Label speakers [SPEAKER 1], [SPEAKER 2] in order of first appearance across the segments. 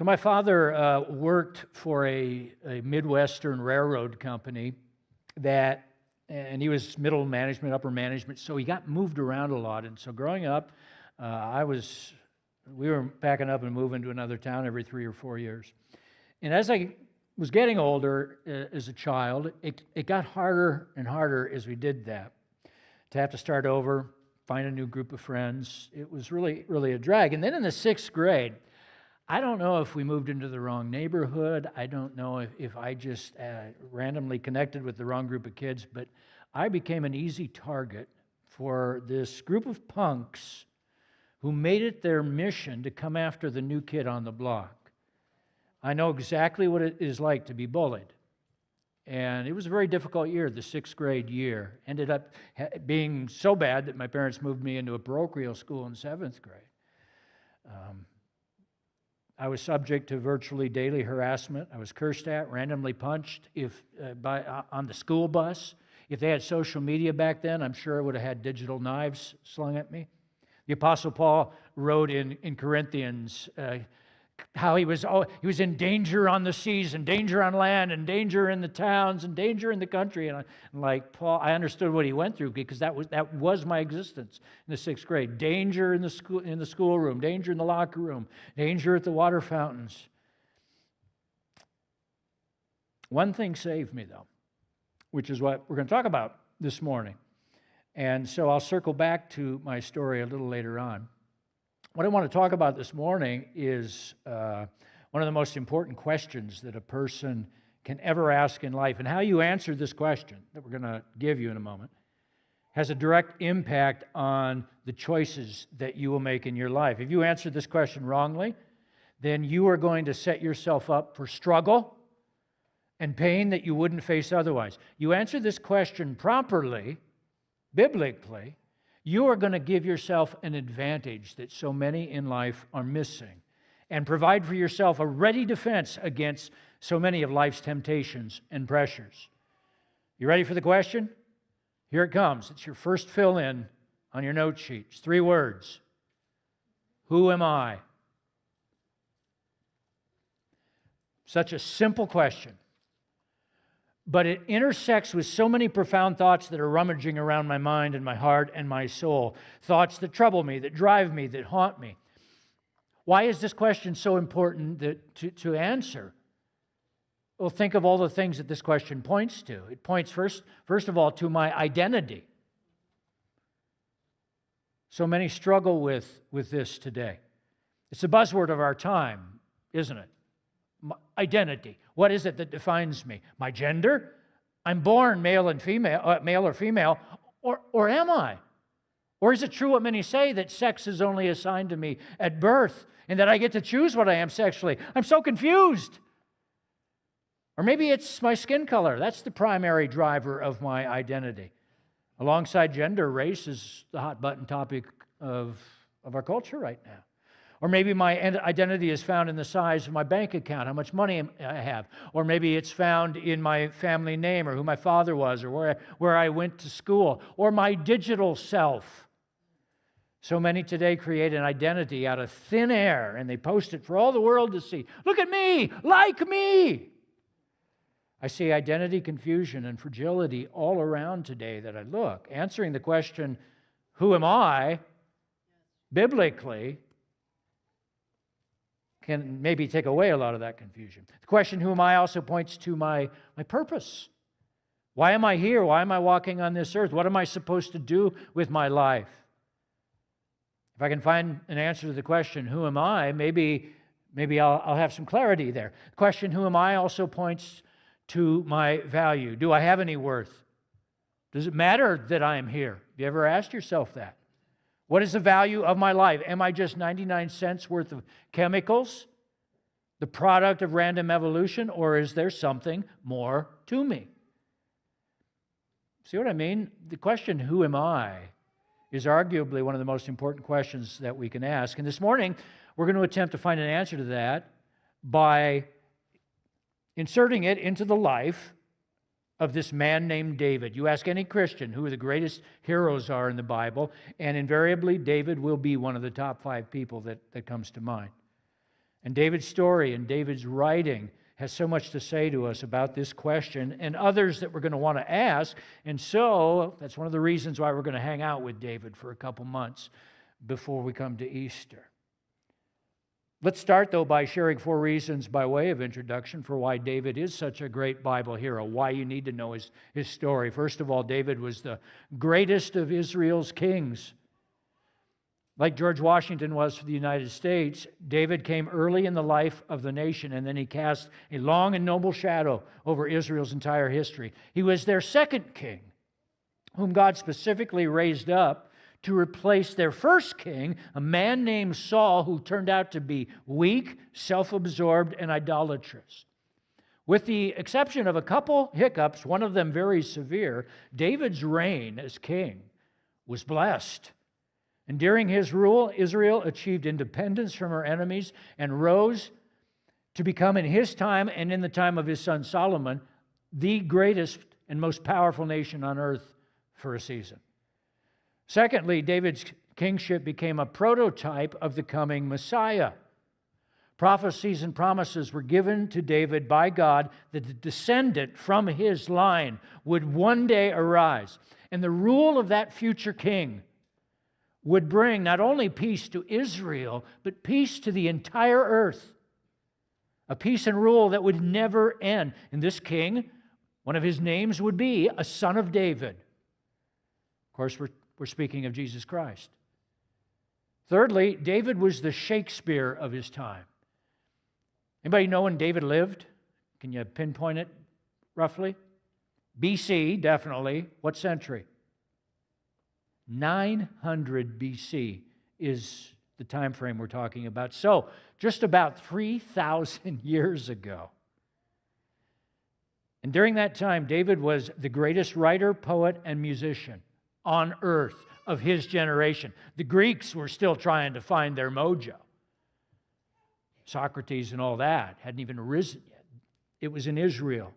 [SPEAKER 1] So my father worked for a Midwestern railroad company and he was middle management, upper management, so he got moved around a lot. And so growing up, we were packing up and moving to another town every 3 or 4 years. And as I was getting older as a child, it got harder and harder as we did that. To have to start over, find a new group of friends, it was really, really a drag. And then in the 6th grade, I don't know if we moved into the wrong neighborhood. I don't know if I just randomly connected with the wrong group of kids, but I became an easy target for this group of punks who made it their mission to come after the new kid on the block. I know exactly what it is like to be bullied. And it was a very difficult year, the 6th grade year. Ended up being so bad that my parents moved me into a parochial school in 7th grade. I was subject to virtually daily harassment. I was cursed at, randomly punched on the school bus. If they had social media back then, I'm sure I would have had digital knives slung at me. The Apostle Paul wrote in Corinthians how he was in danger on the seas and danger on land and danger in the towns and danger in the country. And like Paul, I understood what he went through because that was my existence in the 6th grade. Danger in the schoolroom, danger in the locker room, danger at the water fountains. One thing saved me, though, which is what we're going to talk about this morning. And so I'll circle back to my story a little later on. What I want to talk about this morning is one of the most important questions that a person can ever ask in life. And how you answer this question that we're going to give you in a moment has a direct impact on the choices that you will make in your life. If you answer this question wrongly, then you are going to set yourself up for struggle and pain that you wouldn't face otherwise. You answer this question properly, biblically, you are going to give yourself an advantage that so many in life are missing and provide for yourself a ready defense against so many of life's temptations and pressures. You ready for the question? Here it comes. It's your first fill-in on your note sheet. It's 3 words. Who am I? Such a simple question. But it intersects with so many profound thoughts that are rummaging around my mind and my heart and my soul. Thoughts that trouble me, that drive me, that haunt me. Why is this question so important to answer? Well, think of all the things that this question points to. It points first of all to my identity. So many struggle with this today. It's the buzzword of our time, isn't it? Identity. What is it that defines me? My gender? I'm born male or female, or am I? Or is it true what many say that sex is only assigned to me at birth and that I get to choose what I am sexually? I'm so confused. Or maybe it's my skin color. That's the primary driver of my identity. Alongside gender, race is the hot button topic of our culture right now. Or maybe my identity is found in the size of my bank account, how much money I have. Or maybe it's found in my family name or who my father was or where I went to school. Or my digital self. So many today create an identity out of thin air and they post it for all the world to see. Look at me, like me. I see identity confusion and fragility all around today that I look. Answering the question, who am I, biblically, can maybe take away a lot of that confusion. The question, who am I, also points to my purpose. Why am I here? Why am I walking on this earth? What am I supposed to do with my life? If I can find an answer to the question, who am I, maybe I'll have some clarity there. The question, who am I, also points to my value. Do I have any worth? Does it matter that I am here? Have you ever asked yourself that? What is the value of my life? Am I just 99 cents worth of chemicals, the product of random evolution, or is there something more to me? See what I mean? The question, who am I, is arguably one of the most important questions that we can ask. And this morning, we're going to attempt to find an answer to that by inserting it into the life of this man named David. You ask any Christian who the greatest heroes are in the Bible, and invariably David will be one of the top 5 people that comes to mind. And David's story and David's writing has so much to say to us about this question and others that we're going to want to ask. And so that's one of the reasons why we're going to hang out with David for a couple months before we come to Easter. Let's start, though, by sharing 4 reasons by way of introduction for why David is such a great Bible hero, why you need to know his story. First of all, David was the greatest of Israel's kings. Like George Washington was for the United States, David came early in the life of the nation, and then he cast a long and noble shadow over Israel's entire history. He was their second king, whom God specifically raised up to replace their first king, a man named Saul, who turned out to be weak, self-absorbed, and idolatrous. With the exception of a couple hiccups, one of them very severe, David's reign as king was blessed. And during his rule, Israel achieved independence from her enemies and rose to become, in his time and in the time of his son Solomon, the greatest and most powerful nation on earth for a season. Secondly, David's kingship became a prototype of the coming Messiah. Prophecies and promises were given to David by God that the descendant from his line would one day arise. And the rule of that future king would bring not only peace to Israel, but peace to the entire earth. A peace and rule that would never end. And this king, one of his names would be a son of David. Of course, we're speaking of Jesus Christ. Thirdly, David was the Shakespeare of his time. Anybody know when David lived? Can you pinpoint it roughly? BC, definitely. What century? 900 BC is the time frame we're talking about. So, just about 3,000 years ago. And during that time, David was the greatest writer, poet, and musician on earth of his generation. The Greeks were still trying to find their mojo. Socrates and all that hadn't even arisen yet. It was in Israel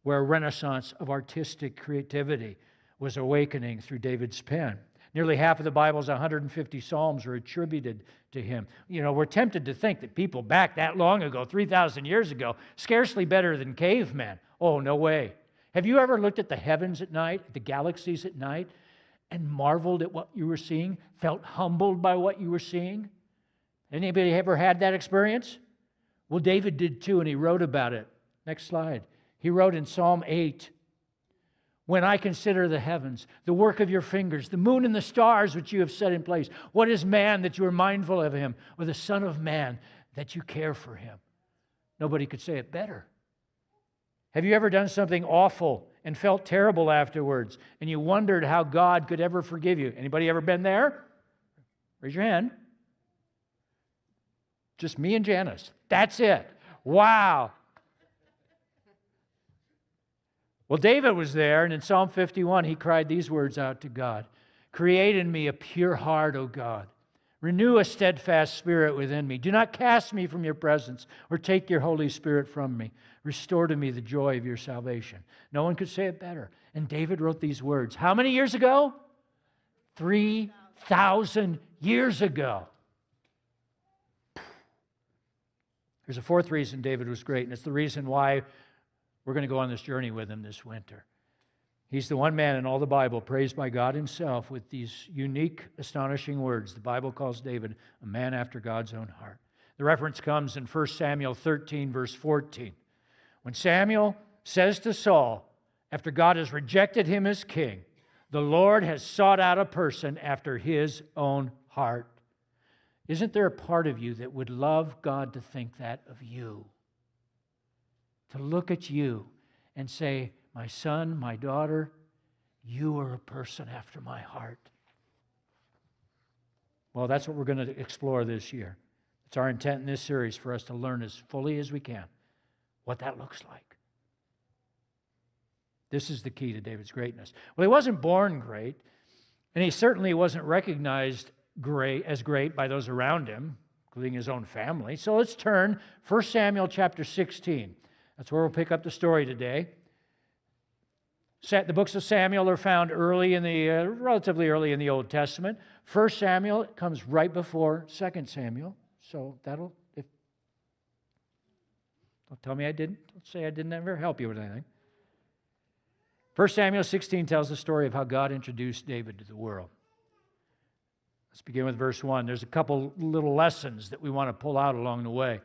[SPEAKER 1] where a renaissance of artistic creativity was awakening through David's pen. Nearly half of the Bible's 150 Psalms are attributed to him. You know, we're tempted to think that people back that long ago, 3,000 years ago, scarcely better than cavemen. Oh, no way. Have you ever looked at the heavens at night, at the galaxies at night, and marveled at what you were seeing, felt humbled by what you were seeing? Anybody ever had that experience? Well, David did too, and he wrote about it. Next slide. He wrote in Psalm 8, "When I consider the heavens, the work of your fingers, the moon and the stars which you have set in place, what is man that you are mindful of him, or the son of man that you care for him?" Nobody could say it better. Have you ever done something awful and felt terrible afterwards, and you wondered how God could ever forgive you? Anybody ever been there? Raise your hand. Just me and Janice. That's it. Wow. Well, David was there, and in Psalm 51, he cried these words out to God. "Create in me a pure heart, O God. Renew a steadfast spirit within me. Do not cast me from your presence or take your Holy Spirit from me. Restore to me the joy of your salvation." No one could say it better. And David wrote these words. How many years ago? 3,000 years ago. There's a fourth reason David was great, and it's the reason why we're going to go on this journey with him this winter. He's the one man in all the Bible praised by God himself with these unique, astonishing words. The Bible calls David a man after God's own heart. The reference comes in 1 Samuel 13, verse 14. When Samuel says to Saul, after God has rejected him as king, "The Lord has sought out a person after his own heart." Isn't there a part of you that would love God to think that of you? To look at you and say, "My son, my daughter, you are a person after my heart." Well, that's what we're going to explore this year. It's our intent in this series for us to learn as fully as we can what that looks like. This is the key to David's greatness. Well, he wasn't born great, and he certainly wasn't recognized as great by those around him, including his own family. So let's turn 1 Samuel chapter 16. That's where we'll pick up the story today. The books of Samuel are found relatively early in the Old Testament. 1 Samuel comes right before 2 Samuel. So Don't tell me I didn't. Don't say I didn't ever help you with anything. 1 Samuel 16 tells the story of how God introduced David to the world. Let's begin with verse 1. There's a couple little lessons that we want to pull out along the way.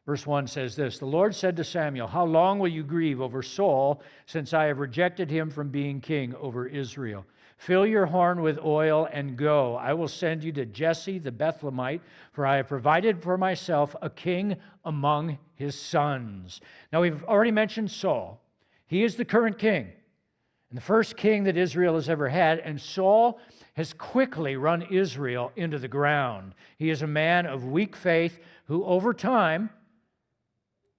[SPEAKER 1] Verse 1 says this, "The Lord said to Samuel, 'How long will you grieve over Saul, since I have rejected him from being king over Israel? Fill your horn with oil and go. I will send you to Jesse the Bethlehemite, for I have provided for myself a king among his sons.'" Now, we've already mentioned Saul. He is the current king, and the first king that Israel has ever had, and Saul has quickly run Israel into the ground. He is a man of weak faith who, over time,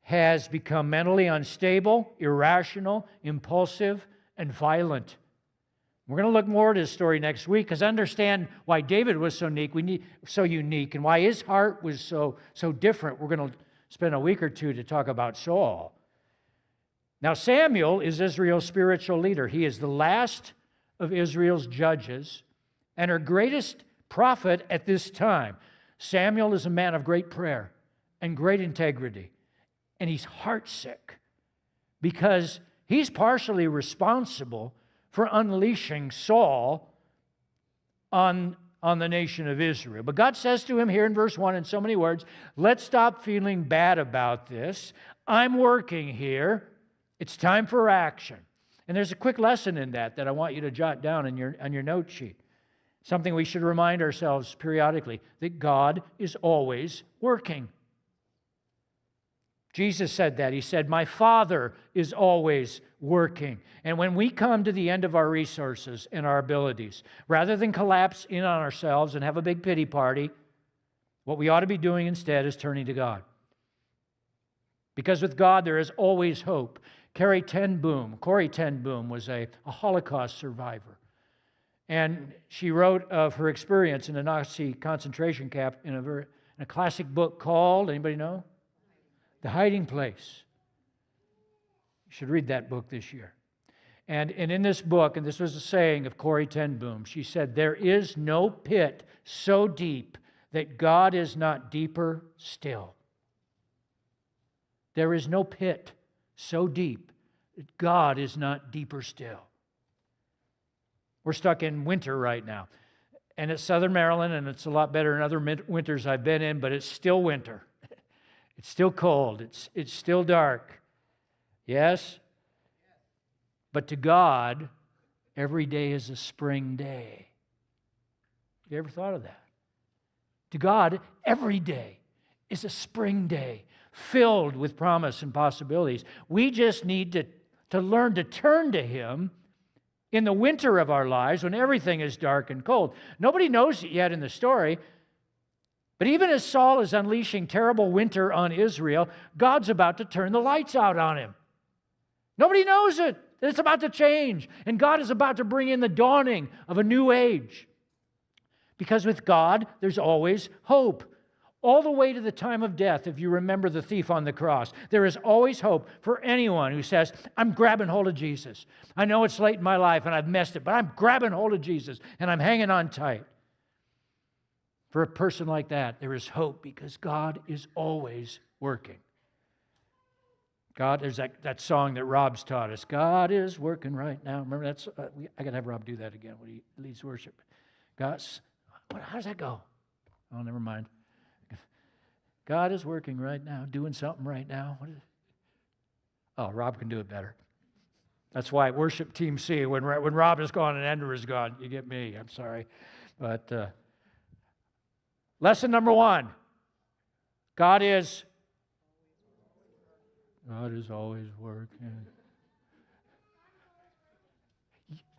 [SPEAKER 1] has become mentally unstable, irrational, impulsive, and violent. We're going to look more at his story next week because understand why David was so unique and why his heart was so different. We're going to spend a week or two to talk about Saul. Now, Samuel is Israel's spiritual leader. He is the last of Israel's judges and her greatest prophet at this time. Samuel is a man of great prayer and great integrity. And he's heartsick because he's partially responsible for unleashing Saul on the nation of Israel. But God says to him here in verse 1 in so many words, let's stop feeling bad about this. I'm working here. It's time for action. And there's a quick lesson in that I want you to jot down on your note sheet. Something we should remind ourselves periodically, that God is always working. Jesus said that. He said, "My Father is always working." And when we come to the end of our resources and our abilities, rather than collapse in on ourselves and have a big pity party, what we ought to be doing instead is turning to God. Because with God, there is always hope. Corrie ten Boom was a Holocaust survivor. And she wrote of her experience in a Nazi concentration camp in a classic book called, anybody know? The Hiding Place. You should read that book this year. And in this book, and this was a saying of Corrie ten Boom, she said, "There is no pit so deep that God is not deeper still." There is no pit so deep that God is not deeper still. We're stuck in winter right now. And it's Southern Maryland, and it's a lot better than other winters I've been in, but it's still winter. It's still cold. It's still dark. Yes? But to God, every day is a spring day. Have you ever thought of that? To God, every day is a spring day filled with promise and possibilities. We just need to learn to turn to Him in the winter of our lives when everything is dark and cold. Nobody knows it yet in the story. But even as Saul is unleashing terrible winter on Israel, God's about to turn the lights out on him. Nobody knows it. It's about to change. And God is about to bring in the dawning of a new age. Because with God, there's always hope. All the way to the time of death, if you remember the thief on the cross, there is always hope for anyone who says, I'm grabbing hold of Jesus. I know it's late in my life and I've messed it, but I'm grabbing hold of Jesus and I'm hanging on tight. For a person like that, there is hope because God is always working. God, there's that song that Rob's taught us. God is working right now. Remember that's I got to have Rob do that again when he leads worship. How does that go? Oh, never mind. God is working right now, doing something right now. What is it? Oh, Rob can do it better. That's why worship team C, when Rob is gone and Andrew is gone, you get me. I'm sorry. But lesson number 1, God is always working.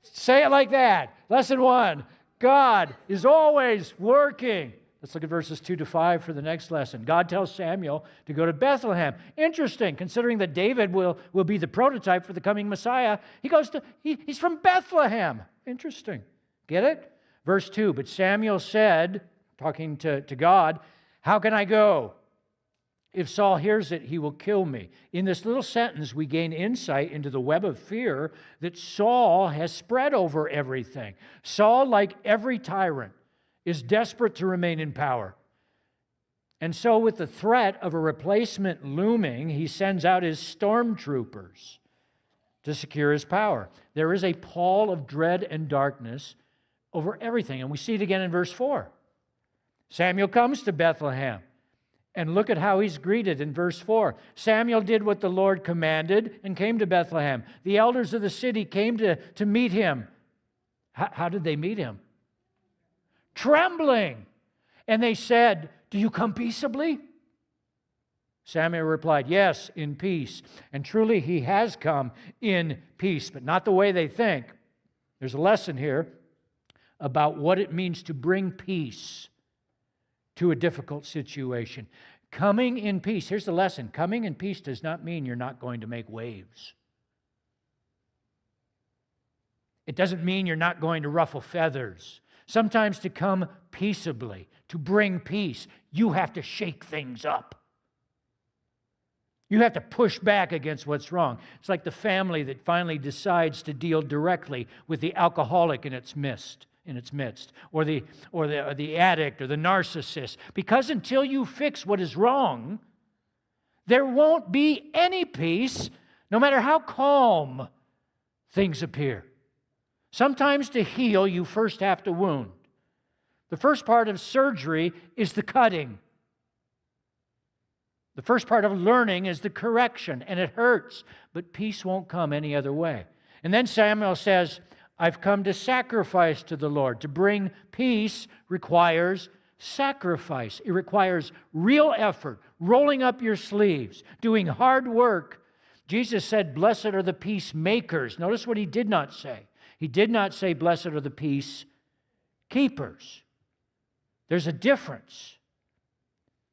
[SPEAKER 1] Say it like that. Lesson 1, God is always working. Let's look at verses 2 to 5 for the next lesson. God tells Samuel to go to Bethlehem. Interesting, considering that David will be the prototype for the coming Messiah. He's from Bethlehem. Interesting. Get it? Verse 2, but Samuel said, talking to God, how can I go? If Saul hears it, he will kill me. In this little sentence, we gain insight into the web of fear that Saul has spread over everything. Saul, like every tyrant, is desperate to remain in power. And so with the threat of a replacement looming, he sends out his stormtroopers to secure his power. There is a pall of dread and darkness over everything. And we see it again in verse 4. Samuel comes to Bethlehem. And look at how he's greeted in verse 4. Samuel did what the Lord commanded and came to Bethlehem. The elders of the city came to meet him. How did they meet him? Trembling. And they said, "Do you come peaceably?" Samuel replied, "Yes, in peace." And truly he has come in peace, but not the way they think. There's a lesson here about what it means to bring peace to a difficult situation. Coming in peace. Here's the lesson. Coming in peace does not mean you're not going to make waves. It doesn't mean you're not going to ruffle feathers. Sometimes to come peaceably, to bring peace, you have to shake things up. You have to push back against what's wrong. It's like the family that finally decides to deal directly with the alcoholic in its midst, or the addict or the narcissist. Because until you fix what is wrong, there won't be any peace, no matter how calm things appear. Sometimes to heal, you first have to wound. The first part of surgery is the cutting. The first part of learning is the correction, and it hurts, but peace won't come any other way. And then Samuel says, I've come to sacrifice to the Lord. To bring peace requires sacrifice. It requires real effort, rolling up your sleeves, doing hard work. Jesus said, blessed are the peacemakers. Notice what he did not say. He did not say, blessed are the peacekeepers. There's a difference.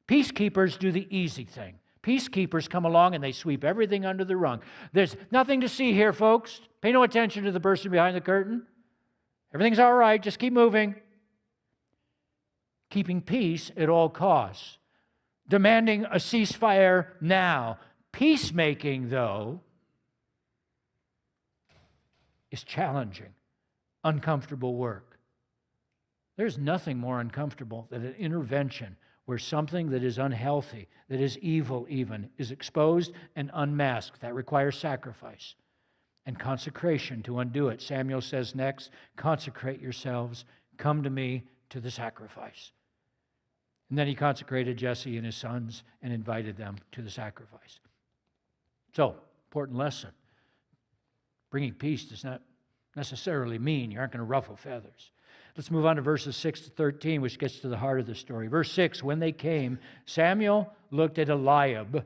[SPEAKER 1] Peacekeepers do the easy thing. Peacekeepers come along and they sweep everything under the rug. There's nothing to see here, folks. Pay no attention to the person behind the curtain. Everything's all right. Just keep moving. Keeping peace at all costs. Demanding a ceasefire now. Peacemaking, though, is challenging, uncomfortable work. There's nothing more uncomfortable than an intervention where something that is unhealthy, that is evil even, is exposed and unmasked. That requires sacrifice and consecration to undo it. Samuel says next, consecrate yourselves, come to me to the sacrifice. And then he consecrated Jesse and his sons and invited them to the sacrifice. So, important lesson. Bringing peace does not necessarily mean you aren't going to ruffle feathers. Let's move on to verses 6 to 13, which gets to the heart of the story. Verse 6, when they came, Samuel looked at Eliab,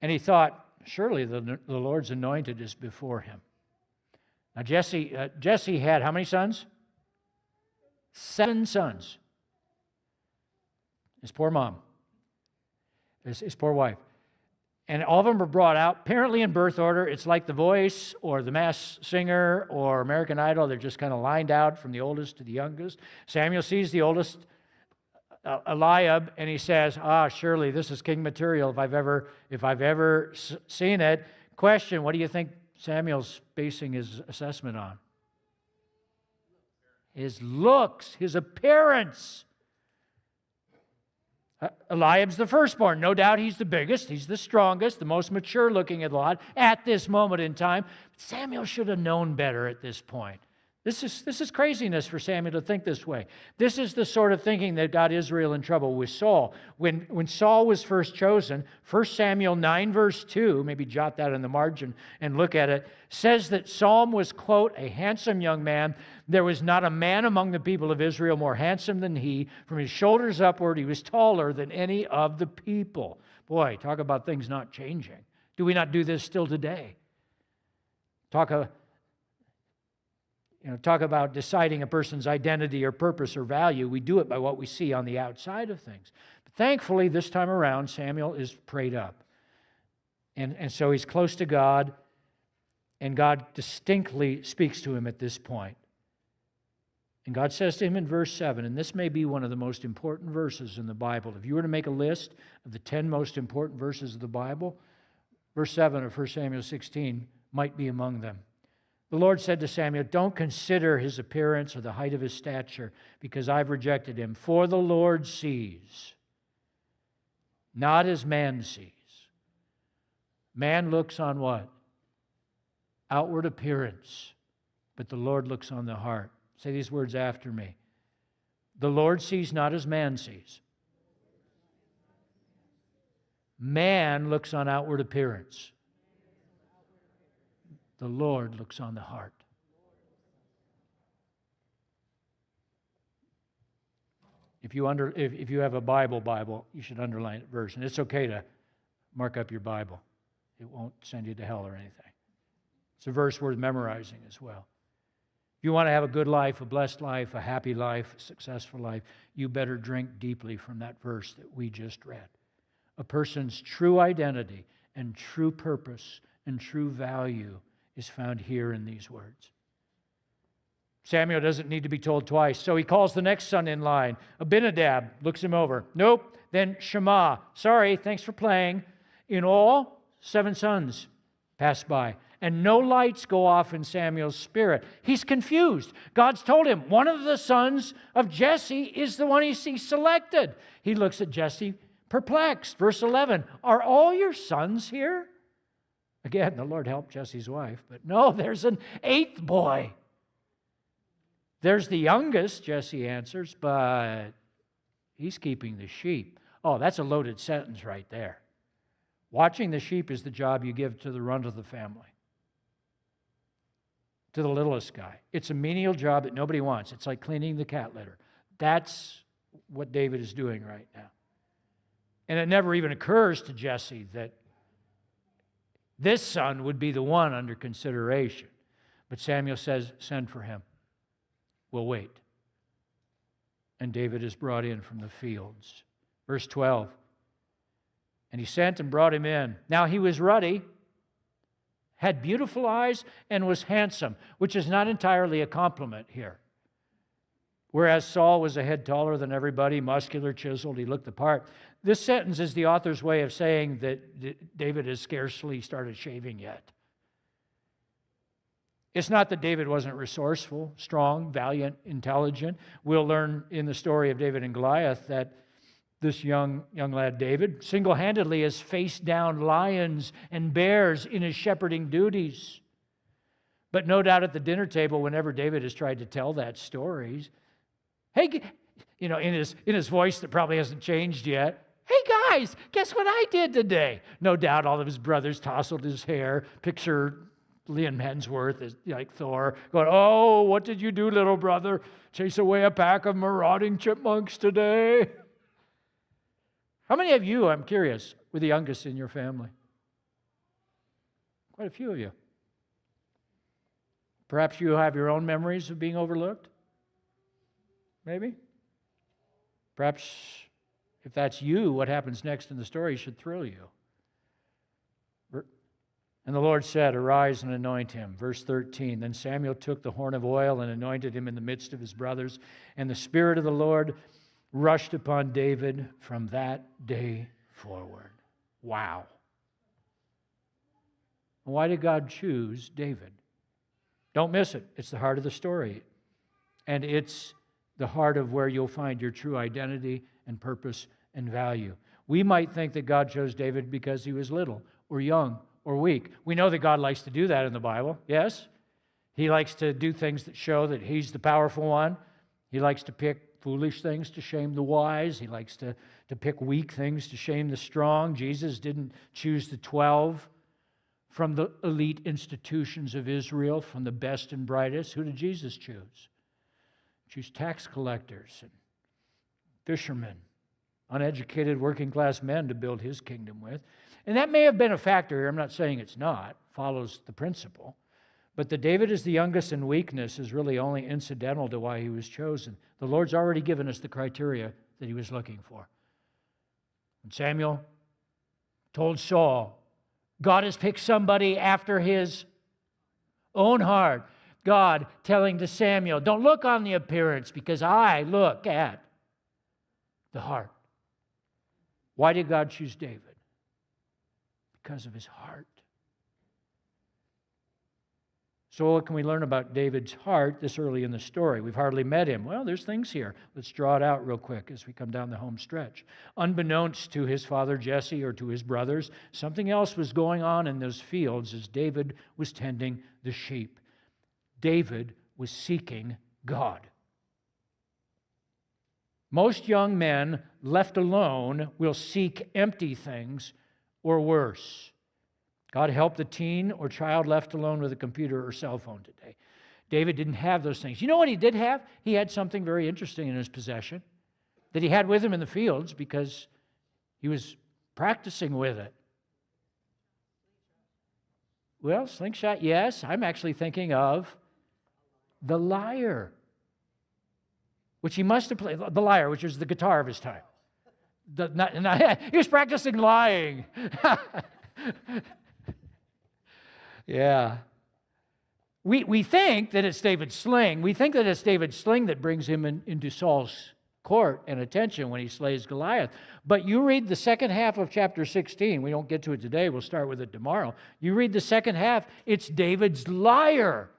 [SPEAKER 1] and he thought, surely the Lord's anointed is before him. Now Jesse had how many sons? 7 sons. His poor mom. His poor wife. And all of them were brought out, apparently in birth order. It's like The Voice or The Masked Singer or American Idol. They're just kind of lined out from the oldest to the youngest. Samuel sees the oldest, Eliab, and he says, surely this is king material if I've ever seen it. Question, what do you think Samuel's basing his assessment on? His looks, his appearance. Eliab's the firstborn. No doubt he's the biggest, he's the strongest, the most mature looking of the lot at this moment in time. Samuel should have known better at this point. This is craziness for Samuel to think this way. This is the sort of thinking that got Israel in trouble with Saul. When Saul was first chosen, 1 Samuel 9 verse 2, maybe jot that in the margin and look at it, says that Saul was, quote, a handsome young man. There was not a man among the people of Israel more handsome than he. From his shoulders upward, he was taller than any of the people. Boy, talk about things not changing. Do we not do this still today? Talk about deciding a person's identity or purpose or value. We do it by what we see on the outside of things. But thankfully, this time around, Samuel is prayed up. And so he's close to God, and God distinctly speaks to him at this point. And God says to him in verse 7, and this may be one of the most important verses in the Bible. If you were to make a list of the 10 most important verses of the Bible, verse 7 of 1 Samuel 16 might be among them. The Lord said to Samuel, don't consider his appearance or the height of his stature, because I've rejected him. For the Lord sees not as man sees. Man looks on what? Outward appearance, but the Lord looks on the heart. Say these words after me. The Lord sees not as man sees. Man looks on outward appearance. The Lord looks on the heart. If you have a Bible, you should underline it verse. And it's okay to mark up your Bible. It won't send you to hell or anything. It's a verse worth memorizing as well. If you want to have a good life, a blessed life, a happy life, a successful life, you better drink deeply from that verse that we just read. A person's true identity and true purpose and true value is found here in these words. Samuel doesn't need to be told twice, so he calls the next son in line. Abinadab looks him over. Nope. Then Shammah. Sorry, thanks for playing. In all, 7 sons pass by, and no lights go off in Samuel's spirit. He's confused. God's told him one of the sons of Jesse is the one he's selected. He looks at Jesse perplexed. Verse 11, are all your sons here? Again, the Lord helped Jesse's wife, but no, there's an 8th boy. There's the youngest, Jesse answers, but he's keeping the sheep. Oh, that's a loaded sentence right there. Watching the sheep is the job you give to the runt of the family, to the littlest guy. It's a menial job that nobody wants. It's like cleaning the cat litter. That's what David is doing right now. And it never even occurs to Jesse that this son would be the one under consideration. But Samuel says, send for him. We'll wait. And David is brought in from the fields. Verse 12. And he sent and brought him in. Now he was ruddy, had beautiful eyes, and was handsome, which is not entirely a compliment here. Whereas Saul was a head taller than everybody, muscular, chiseled, he looked the part. This sentence is the author's way of saying that David has scarcely started shaving yet. It's not that David wasn't resourceful, strong, valiant, intelligent. We'll learn in the story of David and Goliath that this young lad David single-handedly has faced down lions and bears in his shepherding duties. But no doubt at the dinner table, whenever David has tried to tell that story, hey, in his voice that probably hasn't changed yet, hey guys, guess what I did today? No doubt all of his brothers tousled his hair. Picture Liam Hemsworth is like Thor, going, oh, what did you do, little brother? Chase away a pack of marauding chipmunks today? How many of you, I'm curious, were the youngest in your family? Quite a few of you. Perhaps you have your own memories of being overlooked? Maybe? Perhaps if that's you, what happens next in the story should thrill you. And the Lord said, arise and anoint him. Verse 13, then Samuel took the horn of oil and anointed him in the midst of his brothers. And the Spirit of the Lord rushed upon David from that day forward. Wow. Why did God choose David? Don't miss it. It's the heart of the story. And it's the heart of where you'll find your true identity and purpose and value. We might think that God chose David because he was little or young or weak. We know that God likes to do that in the Bible, yes? He likes to do things that show that he's the powerful one. He likes to pick foolish things to shame the wise. He likes to pick weak things to shame the strong. Jesus didn't choose the 12 from the elite institutions of Israel, from the best and brightest. Who did Jesus choose? Choose tax collectors and fishermen, uneducated working class men to build his kingdom with. And that may have been a factor here. I'm not saying it's not. Follows the principle. But that David is the youngest in weakness is really only incidental to why he was chosen. The Lord's already given us the criteria that he was looking for. And Samuel told Saul, God has picked somebody after his own heart. God telling to Samuel, don't look on the appearance because I look at the heart. Why did God choose David? Because of his heart. So what can we learn about David's heart this early in the story? We've hardly met him. Well, there's things here. Let's draw it out real quick as we come down the home stretch. Unbeknownst to his father Jesse or to his brothers, something else was going on in those fields as David was tending the sheep. David was seeking God. Most young men left alone will seek empty things or worse. God help the teen or child left alone with a computer or cell phone today. David didn't have those things. You know what he did have? He had something very interesting in his possession that he had with him in the fields because he was practicing with it. Well, slingshot, yes. I'm actually thinking of the lyre, which he must have played. The lyre, which was the guitar of his time. He was practicing lying. Yeah. We think that it's David's sling. We think that it's David's sling that brings him into Saul's court and attention when he slays Goliath. But you read the second half of chapter 16. We don't get to it today. We'll start with it tomorrow. You read the second half. It's David's lyre,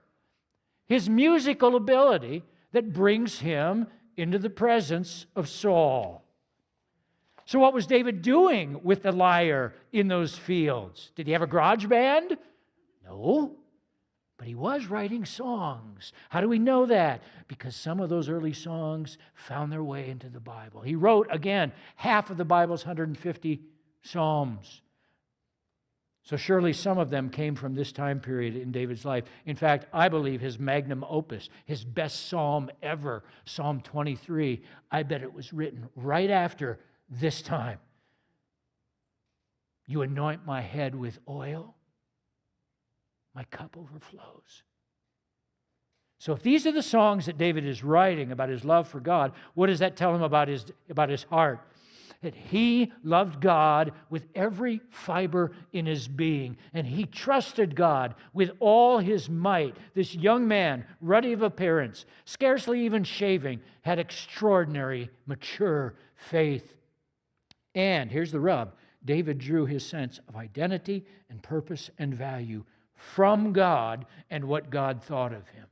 [SPEAKER 1] his musical ability that brings him into the presence of Saul. So what was David doing with the lyre in those fields? Did he have a garage band? No, but he was writing songs. How do we know that? Because some of those early songs found their way into the Bible. He wrote, again, half of the Bible's 150 psalms. So surely some of them came from this time period in David's life. In fact, I believe his magnum opus, his best psalm ever, Psalm 23, I bet it was written right after this time. You anoint my head with oil, my cup overflows. So if these are the songs that David is writing about his love for God, what does that tell him about his heart? That he loved God with every fiber in his being, and he trusted God with all his might. This young man, ruddy of appearance, scarcely even shaving, had extraordinary, mature faith. And here's the rub. David drew his sense of identity and purpose and value from God and what God thought of him.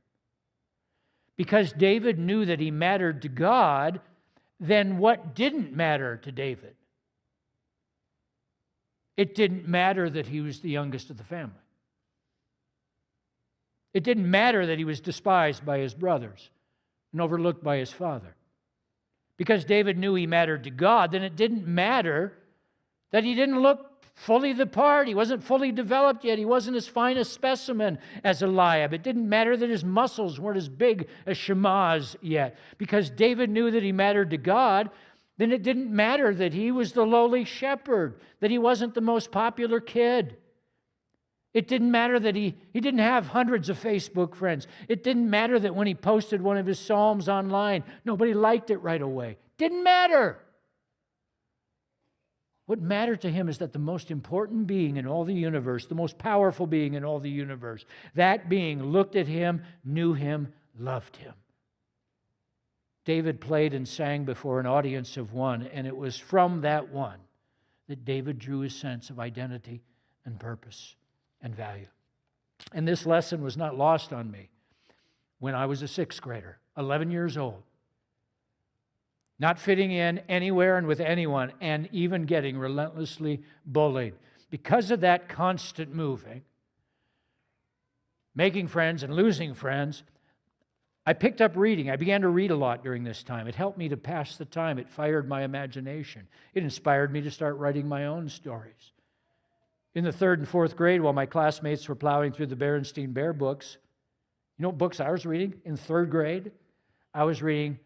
[SPEAKER 1] Because David knew that he mattered to God, then what didn't matter to David? It didn't matter that he was the youngest of the family. It didn't matter that he was despised by his brothers and overlooked by his father. Because David knew he mattered to God, then it didn't matter that he didn't look fully the part. He wasn't fully developed yet. He wasn't as fine a specimen as Eliab. It didn't matter that his muscles weren't as big as Shammah's yet. Because David knew that he mattered to God, then it didn't matter that he was the lowly shepherd, that he wasn't the most popular kid. It didn't matter that he didn't have hundreds of Facebook friends. It didn't matter that when he posted one of his psalms online, nobody liked it right away. Didn't matter. What mattered to him is that the most important being in all the universe, the most powerful being in all the universe, that being looked at him, knew him, loved him. David played and sang before an audience of one, and it was from that one that David drew his sense of identity and purpose and value. And this lesson was not lost on me when I was a sixth grader, 11 years old. Not fitting in anywhere and with anyone, and even getting relentlessly bullied. Because of that constant moving, making friends and losing friends, I picked up reading. I began to read a lot during this time. It helped me to pass the time. It fired my imagination. It inspired me to start writing my own stories. In the 3rd and 4th grade, while my classmates were plowing through the Berenstain Bear books, you know what books I was reading in 3rd grade? I was reading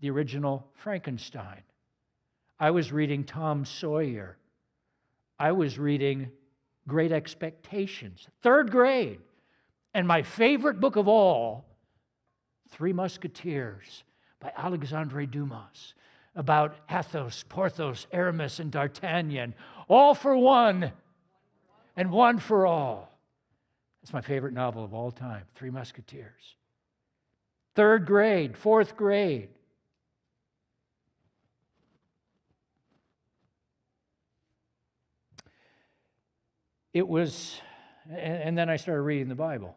[SPEAKER 1] the original Frankenstein. I was reading Tom Sawyer. I was reading Great Expectations. 3rd grade. And my favorite book of all, Three Musketeers by Alexandre Dumas, about Athos, Porthos, Aramis, and D'Artagnan, all for one and one for all. That's my favorite novel of all time, Three Musketeers. 3rd grade, 4th grade. It was, and then I started reading the Bible.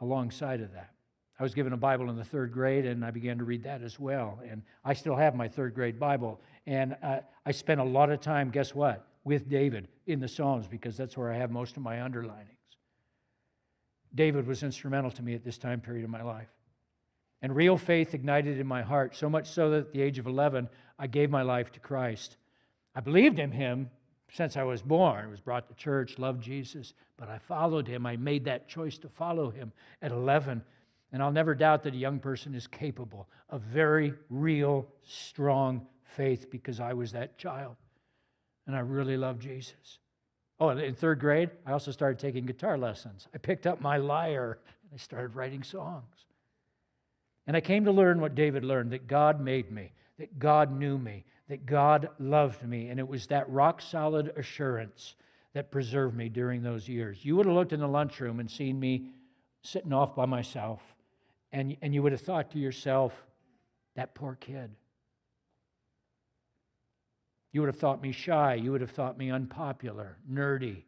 [SPEAKER 1] alongside of that. I was given a Bible in the 3rd grade, and I began to read that as well. And I still have my 3rd grade Bible. And I spent a lot of time, guess what, with David in the Psalms, because that's where I have most of my underlinings. David was instrumental to me at this time period of my life. And real faith ignited in my heart, so much so that at the age of 11, I gave my life to Christ. I believed in Him since I was born. I was brought to church, loved Jesus, but I followed Him. I made that choice to follow Him at 11. And I'll never doubt that a young person is capable of very real, strong faith, because I was that child. And I really love Jesus. Oh, and in 3rd grade, I also started taking guitar lessons. I picked up my lyre, and I started writing songs. And I came to learn what David learned, that God made me, that God knew me, that God loved me. And it was that rock-solid assurance that preserved me during those years. You would have looked in the lunchroom and seen me sitting off by myself, and you would have thought to yourself, that poor kid. You would have thought me shy. You would have thought me unpopular, nerdy.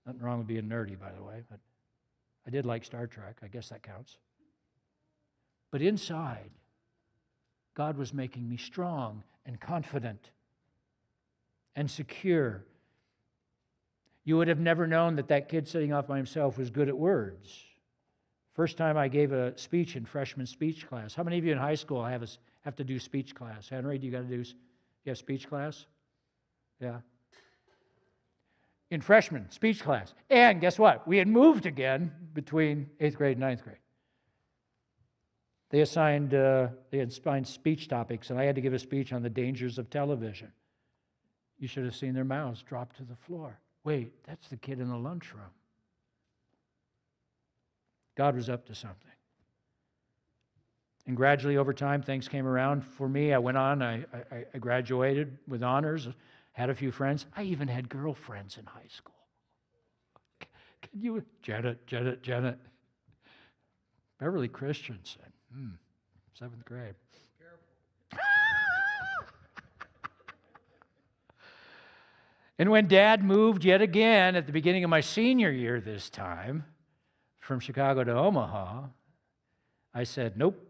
[SPEAKER 1] Nothing wrong with being nerdy, by the way, but I did like Star Trek. I guess that counts. But inside, God was making me strong and confident and secure. You would have never known that that kid sitting off by himself was good at words. First time I gave a speech in freshman speech class. How many of you in high school have to do speech class? Henry, do you have speech class? Yeah. In freshman speech class. And guess what? We had moved again between 8th grade and 9th grade. They had assigned speech topics, and I had to give a speech on the dangers of television. You should have seen their mouths drop to the floor. Wait, that's the kid in the lunchroom. God was up to something. And gradually over time, things came around for me. I went on, I graduated with honors, had a few friends. I even had girlfriends in high school. Can you, Janet. Beverly Christensen, 7th grade. And when Dad moved yet again at the beginning of my senior year this time, from Chicago to Omaha, I said, nope.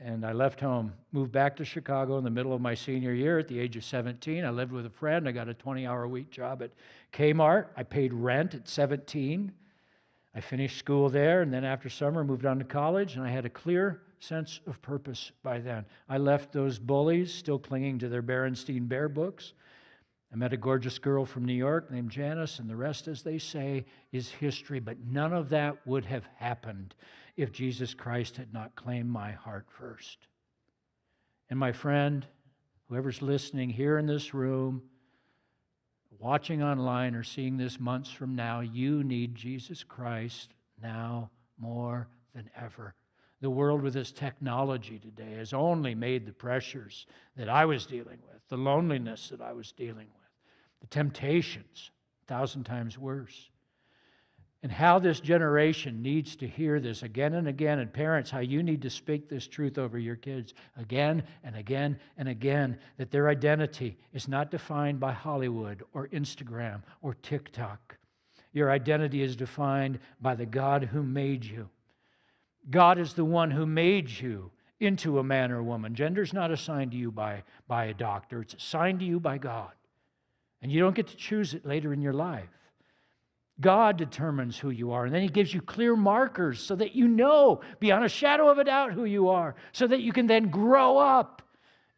[SPEAKER 1] And I left home, moved back to Chicago in the middle of my senior year at the age of 17. I lived with a friend. I got a 20-hour-a-week job at Kmart. I paid rent at 17. I finished school there, and then after summer, moved on to college, and I had a clear sense of purpose by then. I left those bullies still clinging to their Berenstein Bear books. I met a gorgeous girl from New York named Janice, and the rest, as they say, is history. But none of that would have happened if Jesus Christ had not claimed my heart first. And my friend, whoever's listening here in this room, watching online, or seeing this months from now, you need Jesus Christ now more than ever. The world with its technology today has only made the pressures that I was dealing with, the loneliness that I was dealing with, the temptations 1,000 times worse. And how this generation needs to hear this again and again, and parents, how you need to speak this truth over your kids again and again and again, that their identity is not defined by Hollywood or Instagram or TikTok. Your identity is defined by the God who made you. God is the one who made you into a man or woman. Gender's not assigned to you by a doctor. It's assigned to you by God. And you don't get to choose it later in your life. God determines who you are, and then He gives you clear markers so that you know beyond a shadow of a doubt who you are, so that you can then grow up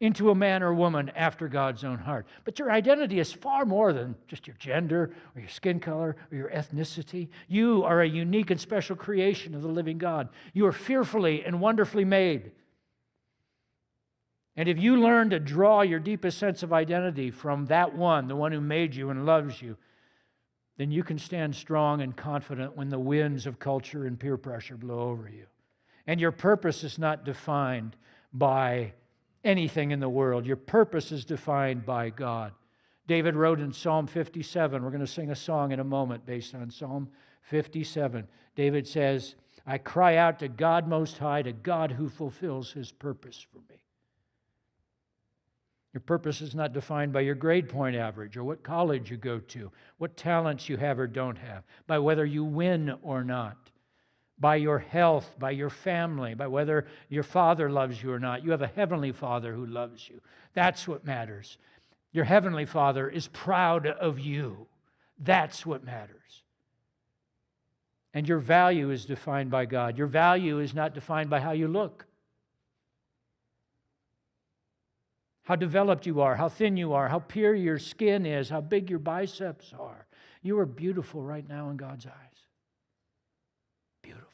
[SPEAKER 1] into a man or woman after God's own heart. But your identity is far more than just your gender or your skin color or your ethnicity. You are a unique and special creation of the living God. You are fearfully and wonderfully made. And if you learn to draw your deepest sense of identity from that one, the one who made you and loves you, then you can stand strong and confident when the winds of culture and peer pressure blow over you. And your purpose is not defined by anything in the world. Your purpose is defined by God. David wrote in Psalm 57, we're going to sing a song in a moment based on Psalm 57. David says, I cry out to God Most High, to God who fulfills His purpose for me. Your purpose is not defined by your grade point average or what college you go to, what talents you have or don't have, by whether you win or not. by your health, by your family, by whether your father loves you or not. You have a heavenly Father who loves you. That's what matters. Your heavenly Father is proud of you. That's what matters. And your value is defined by God. Your value is not defined by how you look, how developed you are, how thin you are, how pure your skin is, how big your biceps are. You are beautiful right now in God's eyes. Beautiful.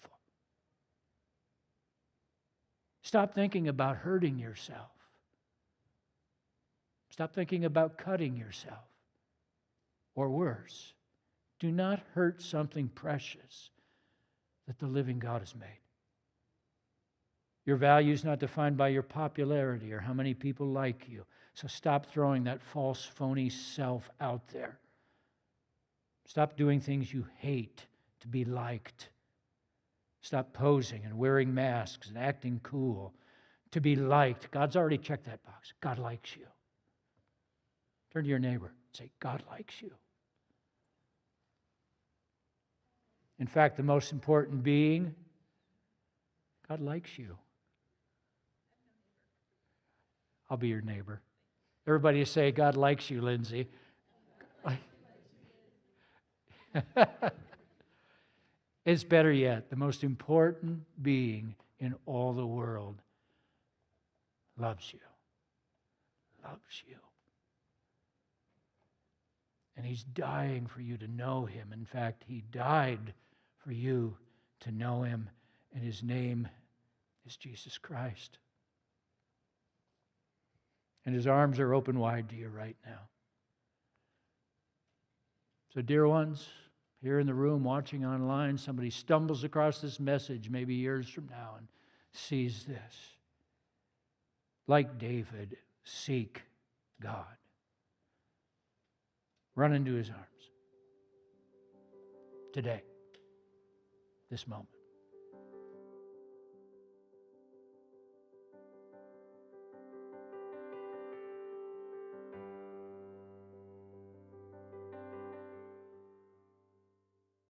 [SPEAKER 1] Stop thinking about hurting yourself. Stop thinking about cutting yourself. Or worse, do not hurt something precious that the living God has made. Your value is not defined by your popularity or how many people like you. So stop throwing that false, phony self out there. Stop doing things you hate to be liked. Stop posing and wearing masks and acting cool to be liked. God's already checked that box. God likes you. Turn to your neighbor and say, God likes you. In fact, the most important being, God likes you. I'll be your neighbor. Everybody say, God likes you, Lindsay. It's better yet, the most important being in all the world loves you. Loves you. And He's dying for you to know Him. In fact, He died for you to know Him, and His name is Jesus Christ. And His arms are open wide to you right now. So, dear ones, here in the room, watching online, somebody stumbles across this message maybe years from now and sees this. Like David, seek God. Run into His arms. Today. This moment.